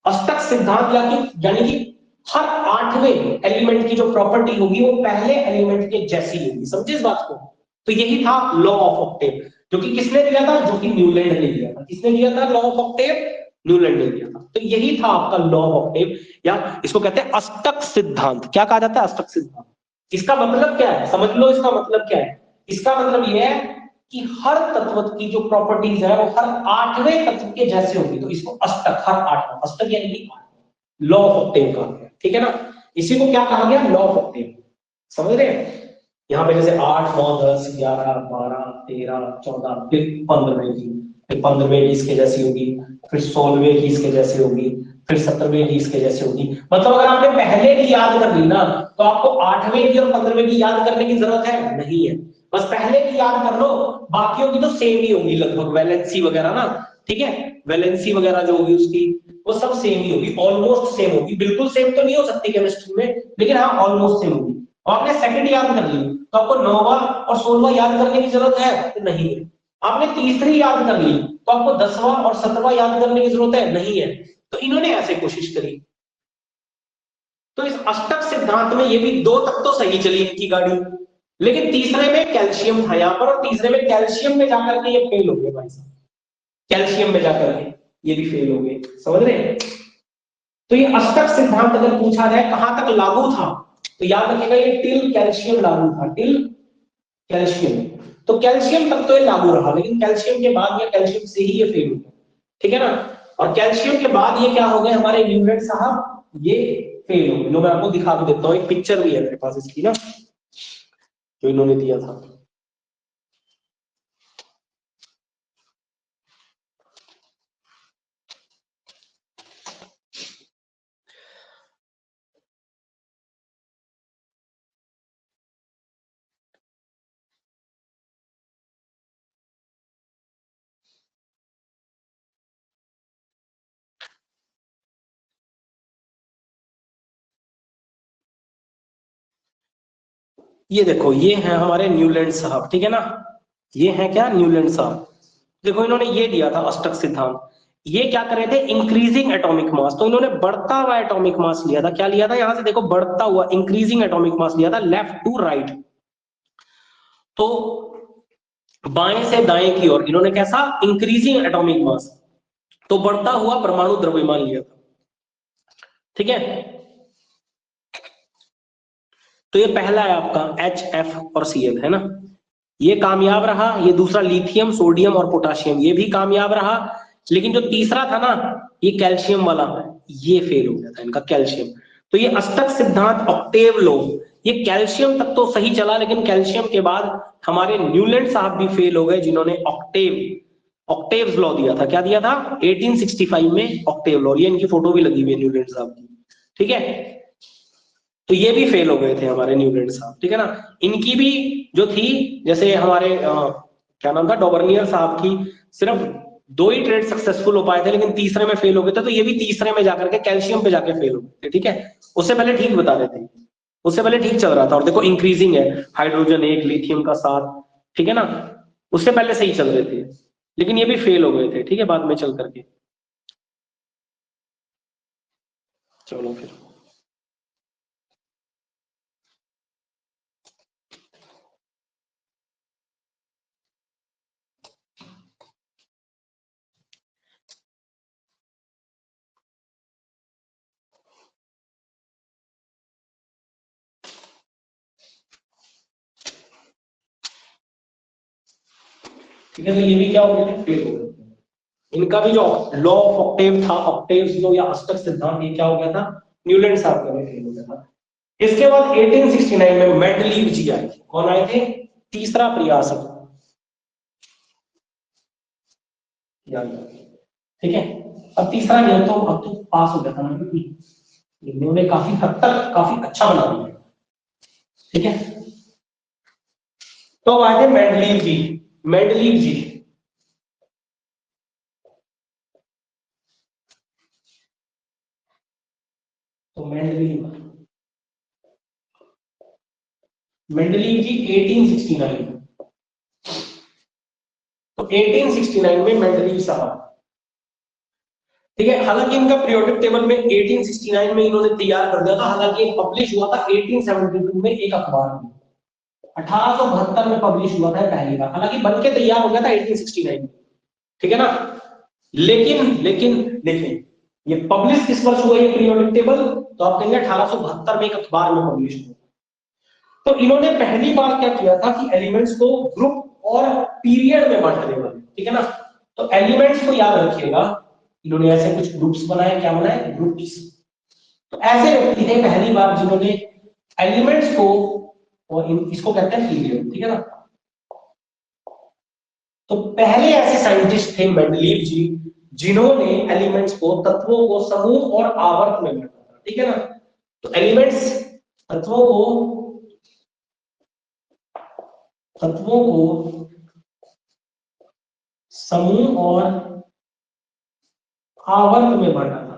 अष्टक सिद्धांत यानी कि हर 8वें एलिमेंट की जो प्रॉपर्टी होगी वो पहले एलिमेंट के जैसी होगी, समझे इस बात को। तो यही था लॉ ऑफ ऑक्टेव, जो कि किसने दिया था, जो कि न्यूलैंड ने दिया था। किसने दिया था लॉ ऑफ ऑक्टेव, न्यूलैंड ने दिया था। तो यही था आपका लॉ ऑफ ऑक्टेव, या इसको कहते हैं अष्टक सिद्धांत। क्या कहा जाता है, अष्टक सिद्धांत। इसका मतलब क्या है, समझ लो इसका मतलब क्या है। इसका मतलब यह है कि हर तत्व की जो प्रॉपर्टीज है वो हर 8वें तत्व के जैसे होगी, तो इसको अष्टक, हर 8वां, अष्टक यानी कि लॉ ऑफ ऑक्टेव कहा गया, ठीक है ना। इसी को क्या कहा गया, लॉ ऑफ ऑक्टेव, समझ रहे हैं। यहाँ पे जैसे 8 9 10 11 12 13 14, फिर 15वें की, फिर 15वें की इसके जैसी होगी, फिर 16वें की इसके जैसी होगी, फिर 17वें की इसके जैसी होगी। मतलब अगर आपने पहले की याद कर ली ना, तो आपको 8वें की और 15वें की याद करने की जरूरत है नहीं है, बस पहले की याद कर लो, बाकियों की तो सेम ही होगी लगभग, वैलेंसी वगैरह ना, ठीक है। वैलेंसी वगैरह जो होगी उसकी वो सब सेम ही होगी, ऑलमोस्ट सेम होगी, बिल्कुल सेम तो नहीं हो सकती केमिस्ट्री में, लेकिन हाँ ऑलमोस्ट सेम होगी। और आपने सेकंड याद कर ली, तो आपको 9वां और 16वां याद करने की जरूरत है तो नहीं है। आपने तीसरी याद कर ली, तो आपको 10वां और 17वां याद करने की जरूरत है नहीं है। तो इन्होंने ऐसे कोशिश करी। तो इस अष्टक सिद्धांत में ये भी 2 तक तो सही चली इनकी गाड़ी, लेकिन तीसरे में कैल्शियम था यहाँ पर, और तीसरे में कैल्शियम में जाकर के ये फेल हो गए भाई साहब, कैल्शियम में जाकर के ये भी फेल हो गए, समझ रहे हैं। तो ये अष्टक सिद्धांत अगर पूछा जाए कहां तक लागू था, तो याद रखिएगा ये टिल कैल्शियम लागू था, टिल कैल्शियम। तो कैल्शियम तक तो ये लागू रहा, लेकिन कैल्शियम के बाद या कैल्शियम से ही ये फेल हो गया, ठीक है ना। और कैल्शियम के बाद ये क्या हो गए हमारे न्यूलैंड साहब, ये फेल हो गए। लो मैं आपको दिखा भी देता हूँ, एक पिक्चर भी है मेरे पास इसकी ना, जो इन्होंने दिया था। ये देखो, ये है हमारे न्यूलैंड साहब, ठीक है ना। ये है क्या, न्यूलैंड साहब। देखो इन्होंने ये दिया था अष्टक सिद्धांत। ये क्या कर रहे थे, इंक्रीजिंग एटॉमिक मास। तो इन्होंने बढ़ता हुआ एटॉमिक मास लिया था। क्या लिया था, यहां से देखो, बढ़ता हुआ इंक्रीजिंग एटॉमिक मास लिया था, लेफ्ट टू राइट। तो बाएं से दाएं की ओर इन्होंने कैसा, इंक्रीजिंग एटॉमिक मास, तो बढ़ता हुआ परमाणु द्रव्यमान लिया था, ठीक है। तो ये पहला है आपका HF और Cl, है ना। ये कामयाब रहा। ये दूसरा लिथियम, सोडियम और पोटाशियम, ये भी कामयाब रहा। लेकिन जो तीसरा था ना, ये कैल्शियम वाला, ये फेल हो गया था इनका, कैल्शियम। तो ये अष्टक सिद्धांत, ऑक्टेव लॉ, ये कैल्शियम तक तो सही चला, लेकिन कैल्शियम के बाद हमारे न्यूलैंड साहब भी फेल हो गए, जिन्होंने ऑक्टेव्स लॉ दिया था। क्या दिया था 1865 में? Octave law. ये इनकी फोटो भी लगी हुई है न्यूलैंड साहब की, ठीक है। तो ये भी फेल हो गए थे हमारे न्यूलैंड साहब, ठीक है ना। इनकी भी जो थी, जैसे हमारे क्या नाम था, डॉबर्नियर साहब की, सिर्फ 2 ही ट्रेड सक्सेसफुल हो पाए थे, लेकिन तीसरे में फेल हो गए थे। तो ये भी तीसरे में जाकर के कैल्शियम पे जाके फेल हो गए थे, ठीक है। उससे पहले ठीक बता रहे थे, उससे पहले ठीक चल रहा था, और देखो इंक्रीजिंग है, हाइड्रोजन 1, लिथियम का 7, ठीक है ना। उससे पहले सही चल रहे थे, लेकिन ये भी फेल हो गए थे, ठीक है, बाद में चल करके। चलो फिर, ठीक है। तो ये भी क्या हो गए थे, फेल हो गए थे। इनका भी जो लॉ ऑफ ऑक्टेव था, ऑक्टेव्स लॉ या अष्टक सिद्धांत, ये क्या हो गया था, न्यूलैंड साहब का भी फेल हो गया था। इसके बाद 1869 में मेंडलीव जी आए थे। कौन आए थे? तीसरा प्रयास, ठीक है। अब तीसरा नियम तो अब तो पास हो गया था ना, इन्होंने काफी हद तक काफी अच्छा बना दिया, ठीक है। तो अब आए थे मेंडलीव जी। मेंडलीव जी, तो मेंडलीव जी 1869, तो 1869 में मेंडलीव साहब, ठीक है। हालांकि इनका पीरियोडिक टेबल में 1869 में इन्होंने तैयार कर दिया था, हालांकि ये पब्लिश हुआ था 1872 में एक अखबार में, 1872 में पब्लिश हुआ था पहली बार, हालांकि बन के तैयार हो गया था 1869 में, ठीक है ना। लेकिन ये पब्लिश किस वर्ष हुआ ये पीरियोडिक टेबल? तो आप कहेंगे 1872 में एक अखबार में पब्लिश हुआ। तो इन्होंने पहली बार क्या किया था कि एलिमेंट्स को ग्रुप और पीरियड में बांटने वाले, ठीक है ना। तो एलिमेंट्स को याद रखिएगा, इन्होंने ऐसे कुछ ग्रुप्स बनाए, क्या बनाए, ग्रुप्स। तो ऐसे व्यक्ति थे पहली बार जिन्होंने एलिमेंट्स को, और इसको कहते हैं पीरियड, ठीक है ना। तो पहले ऐसे साइंटिस्ट थे मेंडलीव जी, जिन्होंने एलिमेंट्स को, तत्वों को समूह और आवर्त में बांटा था, ठीक है ना। तो एलिमेंट्स, तत्वों को तत्वों को समूह और आवर्त में बांटा था,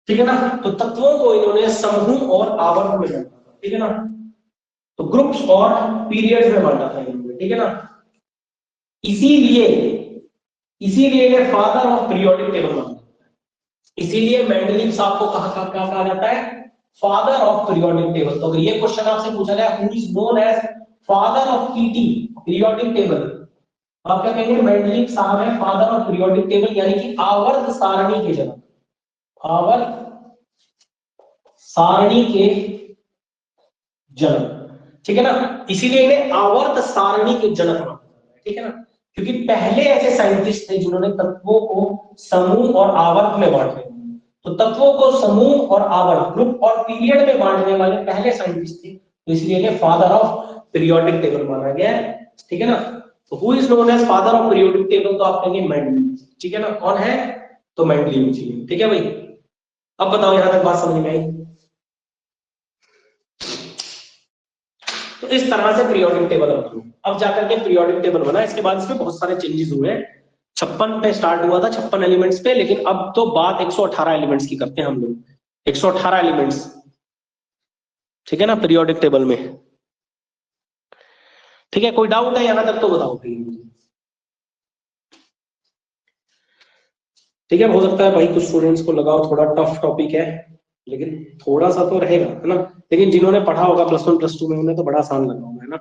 ठीक है ना। तो तत्वों को इन्होंने समूह और आवर्त में बांटा था, ठीक है ना। तो ग्रुप्स और पीरियड्स में बांटा था इन्होंने, ठीक है ना। इसीलिए इसीलिए ये फादर ऑफ पीरियोडिक टेबल माना जाता है। इसीलिए मेंडलीव साहब को क्या कहा जाता है, फादर ऑफ पीरियोडिक टेबल। तो अगर ये क्वेश्चन आपसे पूछा जाए who is known as father of PT, periodic table, आप क्या कहेंगे, मेंडलीव साहब है फादर ऑफ पीरियोडिक टेबल, यानी कि आवर्त सारणी के जनक, आवर्त सारणी के जनक, ठीक है ना। इसीलिए इन्हें आवर्त सारणी के जनक माना जाता है, ठीक है ना। क्योंकि पहले ऐसे साइंटिस्ट थे जिन्होंने तत्वों को समूह और आवर्त में बांटे। तो तत्वों को समूह और आवर्त, ग्रुप और पीरियड में बांटने वाले पहले साइंटिस्ट थे, तो इसलिए इन्हें फादर ऑफ पीरियोडिक टेबल माना गया है, ठीक है ना। तो who is known as father of periodic table, तो आप कहेंगे मेंडलीव, ठीक है ना। कौन है? तो मेंडलीव जी, ठीक है भाई। अब बताओ यहां तक बात समझ में आई? तो इस तरह से पीरियोडिक टेबल बना, अब जाकर के पीरियोडिक टेबल बना। इसके बाद इसमें बहुत सारे चेंजेस हुए हैं। 56 पे स्टार्ट हुआ था, 56 एलिमेंट्स पे, लेकिन अब तो बात 118 एलिमेंट्स की करते हैं हम लोग, 118 एलिमेंट्स, ठीक है ना, पीरियोडिक टेबल में। ठीक है, कोई डाउट है यहां तक तो बताओ भाई। ठीक है, हो सकता है भाई कुछ स्टूडेंट्स को लगाओ थोड़ा टफ टॉपिक है, लेकिन थोड़ा सा तो रहेगा, है ना। लेकिन जिन्होंने पढ़ा होगा +1 +2 में, उन्हें तो बड़ा आसान लगा होगा, है ना।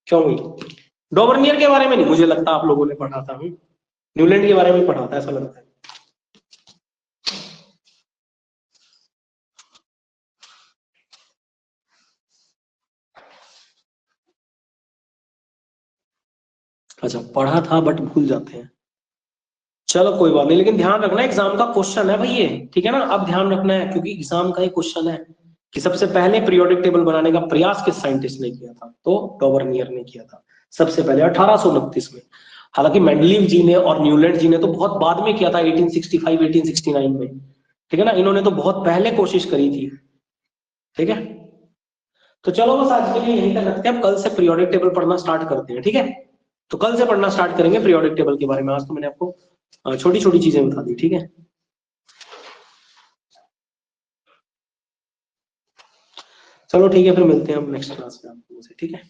क्यों भाई? डोबर्नियर के बारे में नहीं मुझे लगता आप लोगों ने पढ़ा था, न्यूलैंड के बारे में पढ़ा था ऐसा लगता है। अच्छा, पढ़ा था बट भूल जाते हैं। चलो कोई बात नहीं, लेकिन ध्यान रखना एग्जाम का क्वेश्चन है भाई ये, ठीक है ना। अब ध्यान रखना है क्योंकि एग्जाम का ही क्वेश्चन है कि सबसे पहले पीरियोडिक टेबल बनाने का प्रयास किस साइंटिस्ट ने किया था, तो डॉबरनियर ने किया था सबसे पहले 1829 में। हालांकि मेंडलीव जी ने और न्यूलैंड जी ने तो बहुत बाद में किया था, 1865 1869 में, ठीक है ना। इन्होंने तो बहुत पहले कोशिश करी थी, ठीक है। तो चलो बस आज के लिए यहीं तक रखते हैं, अब कल से पीरियोडिक टेबल पढ़ना स्टार्ट करते हैं, ठीक है। तो कल से पढ़ना स्टार्ट करेंगे पीरियोडिक टेबल के बारे में। आज तो मैंने आपको छोटी छोटी चीजें बता दी, ठीक है। चलो ठीक है, फिर मिलते हैं हम नेक्स्ट क्लास में आपको, ठीक है।